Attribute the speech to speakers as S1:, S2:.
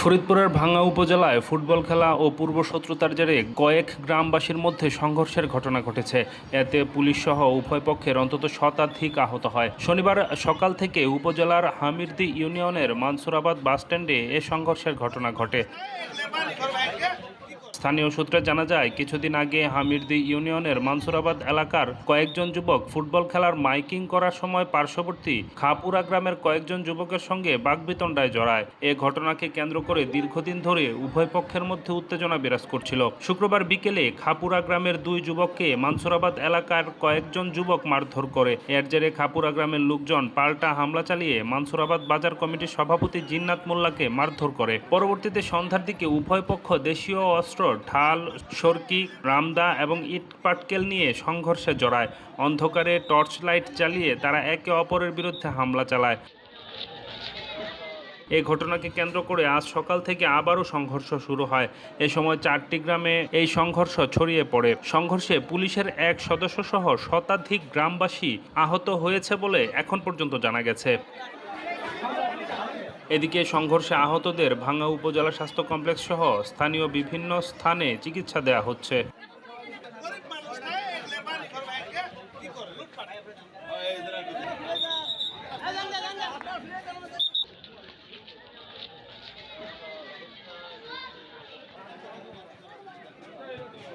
S1: ফরিদপুরের ভাঙ্গা উপজেলায় ফুটবল খেলা ও পূর্বশত্রুতার জেরে কয়েক গ্রামবাসীর মধ্যে সংঘর্ষের ঘটনা ঘটেছে। এতে পুলিশসহ উভয় পক্ষের অন্তত শতাধিক আহত হয়। শনিবার সকাল থেকে উপজেলার হামিরদী ইউনিয়নের মানসুরাবাদ বাসস্ট্যান্ডে এ সংঘর্ষের ঘটনা ঘটে। স্থানীয় সূত্রে জানা যায়, কিছুদিন আগে হামিরদী ইউনিয়নের মানসুরাবাদ এলাকার কয়েকজন যুবক ফুটবল খেলার মাইকিং করার সময় পার্শ্ববর্তী খাপুরা গ্রামের কয়েকজন যুবকের সঙ্গে বাগবিতণ্ডায় জড়ায়। এ ঘটনাকে কেন্দ্র করে দীর্ঘদিন ধরে উভয় পক্ষের মধ্যে উত্তেজনা বিরাজ করছিল। শুক্রবার বিকেলে খাপুরা গ্রামের দুই যুবককে মানসুরাবাদ এলাকার কয়েকজন যুবক মারধর করে। এর জেরে খাপুরা গ্রামের লোকজন পাল্টা হামলা চালিয়ে মানসুরাবাদ বাজার কমিটির সভাপতি জিন্নাত মোল্লাকে মারধর করে। পরবর্তীতে সন্ধ্যার দিকে উভয় পক্ষ দেশীয় অস্ত্র, ঢাল, সরকি, রামদা এবং ইট পাটকেল নিয়ে সংঘর্ষে জড়ায়। অন্ধকারে টর্চ লাইট চালিয়ে তারা একে অপরের বিরুদ্ধে হামলা চালায়। এই ঘটনাকে কেন্দ্র করে আজ সকাল থেকে আবারও সংঘর্ষ শুরু হয়। এ সময় 4টি গ্রামে এই সংঘর্ষ ছড়িয়ে পড়ে। সংঘর্ষে পুলিশের এক সদস্যসহ শতাধিক গ্রামবাসী আহত হয়েছে বলে এখন পর্যন্ত জানা গেছে। এদিকে সংঘর্ষে আহতদের ভাঙ্গা উপজেলা স্বাস্থ্য কমপ্লেক্স সহ স্থানীয় বিভিন্ন স্থানে চিকিৎসা দেওয়া হচ্ছে।